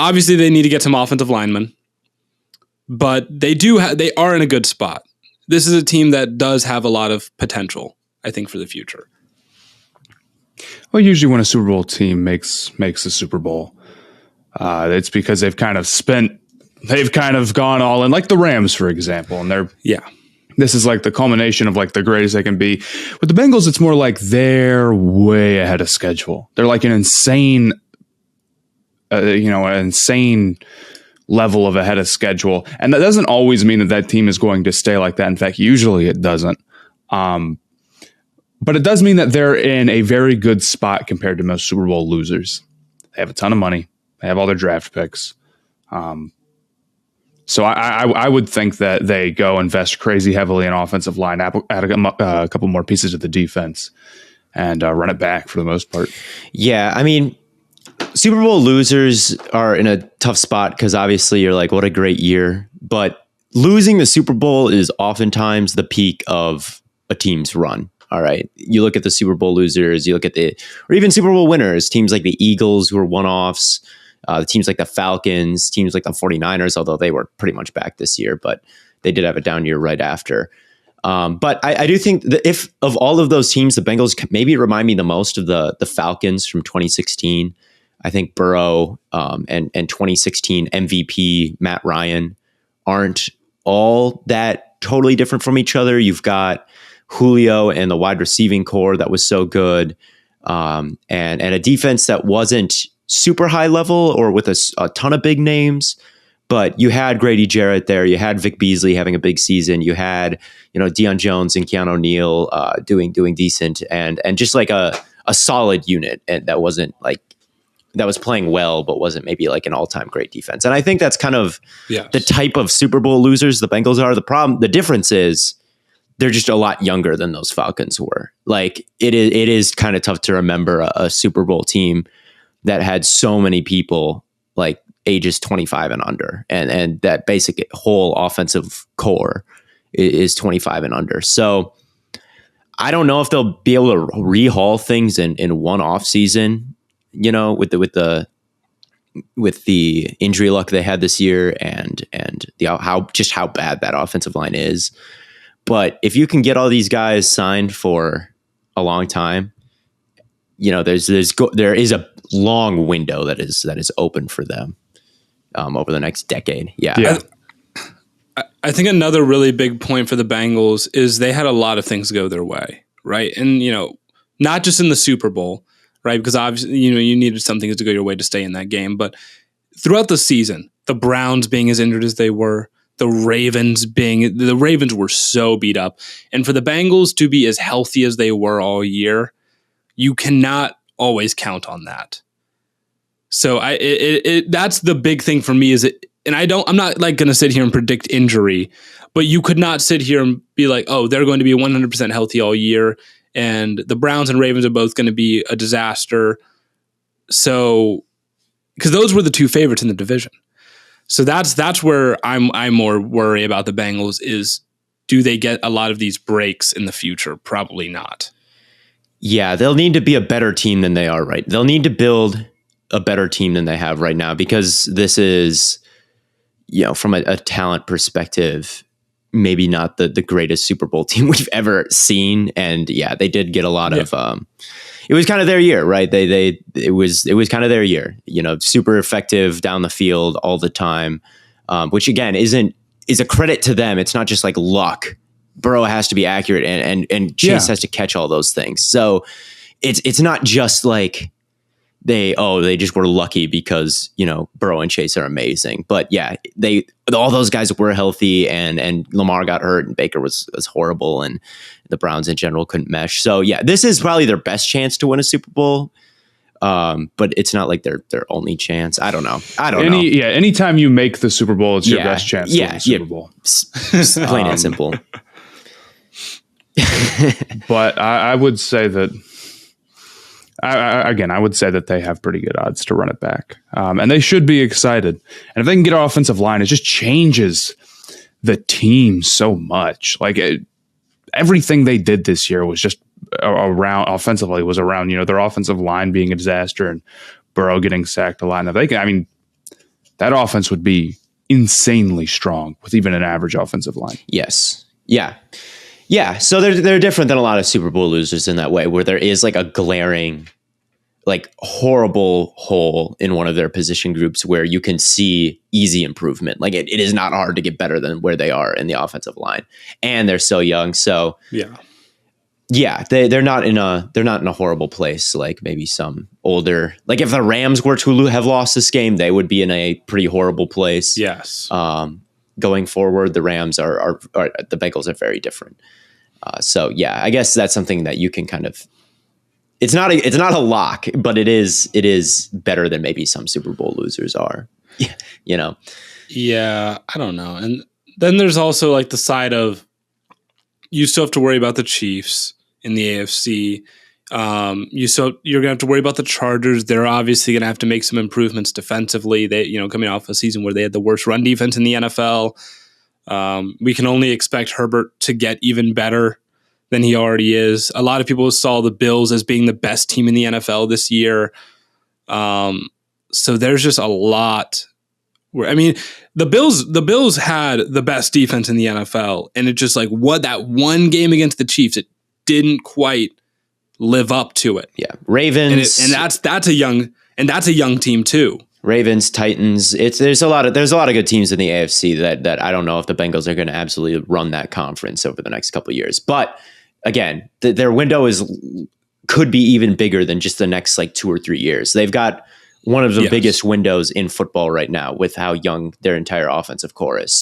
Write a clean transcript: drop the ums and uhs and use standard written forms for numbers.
Obviously, they need to get some offensive linemen, but they are in a good spot. This is a team that does have a lot of potential, I think, for the future. Well, usually when a Super Bowl team makes the Super Bowl, it's because they've kind of gone all in, like the Rams, for example, and this is like the culmination of like the greatest they can be. With the Bengals, it's more like they're way ahead of schedule. They're like an insane level of ahead of schedule. And that doesn't always mean that team is going to stay like that. In fact, usually it doesn't. But it does mean that they're in a very good spot compared to most Super Bowl losers. They have a ton of money. They have all their draft picks. So I would think that they go invest crazy heavily in offensive line, add a couple more pieces of the defense, and run it back for the most part. Yeah, I mean, Super Bowl losers are in a tough spot because obviously you're like, what a great year. But losing the Super Bowl is oftentimes the peak of a team's run. All right. You look at the Super Bowl losers, or even Super Bowl winners, teams like the Eagles who are one-offs, teams like the Falcons, teams like the 49ers, although they were pretty much back this year, but they did have a down year right after. But I do think that if of all of those teams, the Bengals maybe remind me the most of the Falcons from 2016. I think Burrow and 2016 MVP Matt Ryan aren't all that totally different from each other. You've got Julio and the wide receiving core that was so good, and a defense that wasn't super high level or with a ton of big names, but you had Grady Jarrett there. You had Vic Beasley having a big season. You had Deion Jones and Keanu O'Neal doing decent and just like a solid unit, and that wasn't like. That was playing well, but wasn't maybe like an all-time great defense. And I think that's kind of the type of Super Bowl losers the Bengals are. The difference is they're just a lot younger than those Falcons were. Like it is kind of tough to remember a Super Bowl team that had so many people like ages 25 and under, and that basic whole offensive core is 25 and under. So I don't know if they'll be able to rehaul things in one off season. With the injury luck they had this year and how bad that offensive line is. But if you can get all these guys signed for a long time, there is a long window that is open for them over the next decade. Yeah. I think another really big point for the Bengals is they had a lot of things go their way, right? And not just in the Super Bowl. Right, because obviously, you needed something to go your way to stay in that game. But throughout the season, the Browns being as injured as they were, the Ravens were so beat up. And for the Bengals to be as healthy as they were all year, you cannot always count on that. So that's the big thing for me I'm not like going to sit here and predict injury, but you could not sit here and be like, oh, they're going to be 100% healthy all year. And the Browns and Ravens are both going to be a disaster. So, because those were the two favorites in the division. So that's where I'm more worried about the Bengals is, do they get a lot of these breaks in the future? Probably not. Yeah, they'll need to be a better team than they are right. They'll need to build a better team than they have right now, because this is, from a talent perspective, maybe not the greatest Super Bowl team we've ever seen. And yeah, they did get a lot of, it was kind of their year, right? It was kind of their year, super effective down the field all the time. Which again, is a credit to them. It's not just like luck. Burrow has to be accurate and Chase has to catch all those things. So it's not just like they just were lucky because, Burrow and Chase are amazing. But yeah, all those guys were healthy and Lamar got hurt and Baker was horrible and the Browns in general couldn't mesh. So yeah, this is probably their best chance to win a Super Bowl. But it's not like their only chance. I don't know. Yeah. Anytime you make the Super Bowl, it's your best chance to win the Super Bowl. Plain and simple. But I would say that, I would say that they have pretty good odds to run it back. And they should be excited. And if they can get an offensive line, it just changes the team so much. Like everything they did this year was just around offensively their offensive line being a disaster and Burrow getting sacked a lot. that offense would be insanely strong with even an average offensive line. Yes. Yeah. Yeah. So they're different than a lot of Super Bowl losers in that way, where there is like a glaring, like horrible hole in one of their position groups where you can see easy improvement. Like it is not hard to get better than where they are in the offensive line, and they're so young. So yeah, they're not in a horrible place. Like maybe some older, like if the Rams were to have lost this game, they would be in a pretty horrible place. Yes. Going forward, the Rams are the Bengals are very different. So yeah, I guess that's something that you can kind of. It's not a lock, but it is better than maybe some Super Bowl losers are. You know. Yeah, I don't know. And then there's also like the side of you still have to worry about the Chiefs in the AFC. You're gonna have to worry about the Chargers. They're obviously gonna have to make some improvements defensively. They, coming off a season where they had the worst run defense in the NFL. We can only expect Herbert to get even better than he already is. A lot of people saw the Bills as being the best team in the NFL this year. So there's just a lot where, the Bills had the best defense in the NFL, and it just like that one game against the Chiefs, it didn't quite live up to it. Yeah. Ravens. And that's a young team too. Ravens, Titans. There's a lot of good teams in the AFC that I don't know if the Bengals are going to absolutely run that conference over the next couple of years. But again, their window could be even bigger than just the next like 2 or 3 years. They've got one of the biggest windows in football right now with how young their entire offensive core is.